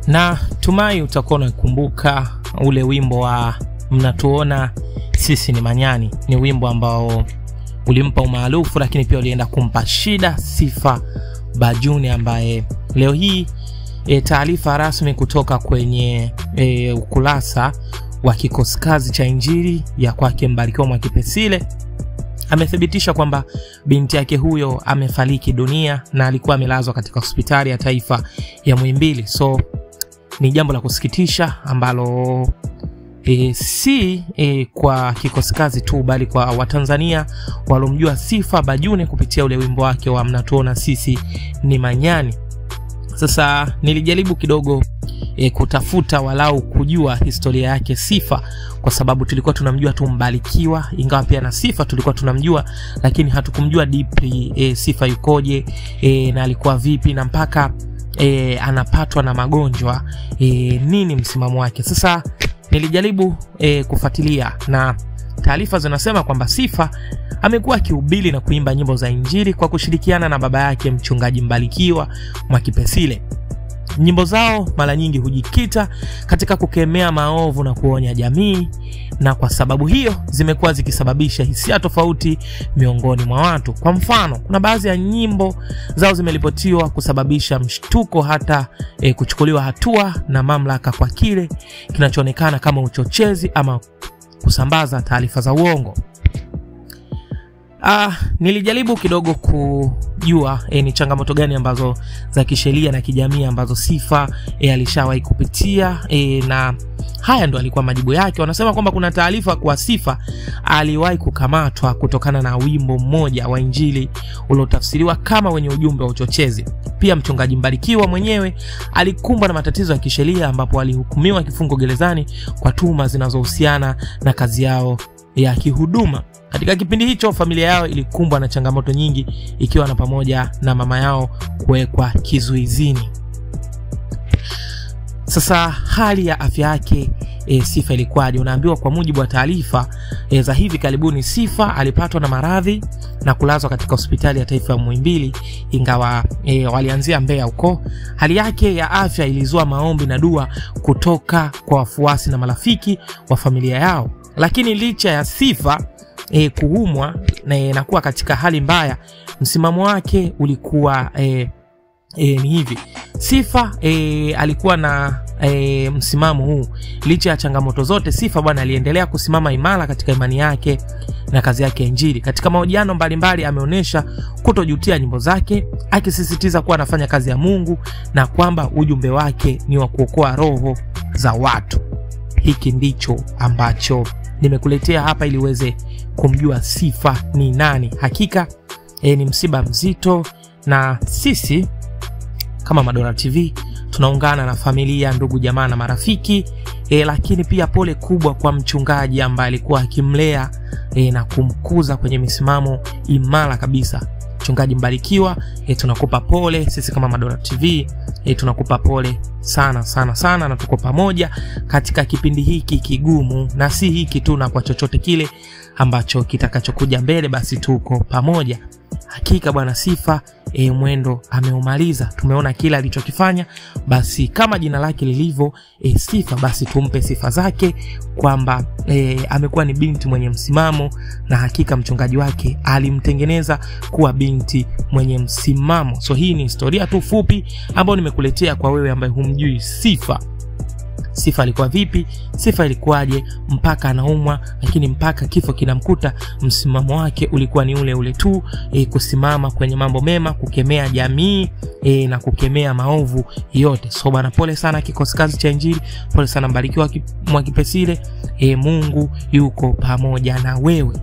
Na tumai utakuwa unakumbuka ule wimbo wa Mnatuona Sisi ni Manyani. Ni wimbo ambao ulimpa umaarufu, lakini pia ulienda kumpa shida Sifa Bajuni, ambaye leo hii taarifa rasmi kutoka kwenye ukurasa wa kikosi kazi cha Injili ya kwake Mbarikiwa Mwakipesile amethibitisha kwamba binti yake huyo amefariki dunia na alikuwa amelazwa katika hospitali ya taifa ya Muhimbili. So ni jambo la kusikitisha ambalo si kwa kikosi kazi tu, bali kwa Watanzania walomjua Sifa Bajuni kupitia ule wimbo wake wa Mnatuona Sisi ni Manyani. Sasa nilijaribu kidogo kutafuta walau kujua historia yake Sifa, kwa sababu tulikuwa tunamjua tu Mbarikiwa, ingawa pia na Sifa tulikuwa tunamjua, lakini hatukumjua deeply Sifa yukoje na alikuwa vipi, na mpaka anapatwa na magonjwa nini msimamo wake. Sasa nilijaribu kufuatilia, na taarifa zinasema kwamba Sifa amekuwa akihubiri na kuimba nyimbo za Injili kwa kushirikiana na baba yake Mchungaji Mbarikiwa Mwakipesile. Nyimbo zao mara nyingi hujikita katika kukemea maovu na kuonya jamii, na kwa sababu hiyo zimekuwa zikisababisha hisia tofauti miongoni mwa watu. Kwa mfano, kuna baadhi ya nyimbo zao zimeripotiwa kusababisha mshtuko, hata kuchukuliwa hatua na mamlaka kwa kile kinachoonekana kama uchochezi ama kusambaza taarifa za uongo. Nilijaribu kidogo kujua ni changamoto gani ambazo za kisheria na kijamii ambazo Sifa alishawahi kupitia, na haya ndo alikuwa majibu yake. Wanasema kwamba kuna taarifa kwa Sifa aliwahi kukamatwa kutokana na wimbo mmoja wa Injili uliotafsiriwa kama wenye ujumbe wa uchochezi. Pia Mchungaji Mbarikiwa mwenyewe alikumbwa na matatizo ya kisheria, ambapo alihukumiwa kifungo gerezani kwa tuhuma zinazohusiana na kazi yao ya kihuduma. Katika kipindi hicho familia yao ilikumbwa na changamoto nyingi, ikiwa na pamoja na mama yao kuwekwa kizuizini. Sasa hali ya afya yake Sifa ilikuwaje? Unaambiwa kwa mujibu wa taarifa za hivi karibuni, Sifa alipatwa na maradhi na kulazwa katika hospitali ya taifa ya Muhimbili, ingawa walianzia Mbeya huko. Hali yake ya afya ilizua maombi na dua kutoka kwa wafuasi na marafiki wa familia yao. Lakini licha ya Sifa kuumwa na kuwa katika hali mbaya, msimamo wake ulikuwa ni hivi. Sifa alikuwa na msimamo huu: licha ya changamoto zote, Sifa bwana aliendelea kusimama imara katika imani yake na kazi yake ya Injili. Katika mahojiano mbalimbali ameonyesha kutojutia nyimbo zake, akisisitiza kuwa anafanya kazi ya Mungu na kwamba ujumbe wake ni wa kuokoa roho za watu. Hiki ndicho ambacho nimekuletea hapa ili uweze kumjua Sifa ni nani. Hakika ni msiba mzito, na sisi kama Madora TV tunaungana na familia, ndugu, jamaa na marafiki, lakini pia pole kubwa kwa mchungaji ambaye alikuwa akimlea na kumkuza kwenye misimamo imara kabisa. Mchungaji Mbarikiwa, tunakupa pole. Sisi kama Madora TV tunakupa pole sana sana sana, na tuko pamoja katika kipindi hiki kigumu, na si hiki tu, na kwa chochote kile ambacho kitakachokuja mbele, basi tuko pamoja. Hakika bwana Sifa mwendo ameumaliza. Tumeona kila alichokifanya, basi kama jina lake lilivyo Sifa, basi tumpe sifa zake kwamba amekuwa ni binti mwenye msimamo, na hakika mchungaji wake alimtengeneza kuwa binti mwenye msimamo. So hii ni historia tu fupi ambayo nimekuletea kwa wewe ambaye humjui Sifa. Sifa alikuwa vipi? Sifa ilikuwaje mpaka anaumwa, lakini mpaka kifo kinamkuta msimamo wake ulikuwa ni ule ule tu, kusimama kwenye mambo mema, kukemea jamii na kukemea maovu yote. So bana, pole sana kikosi kazi cha Injili, pole sana Mbarikiwa Mwakipesile. Mungu yuko pamoja na wewe.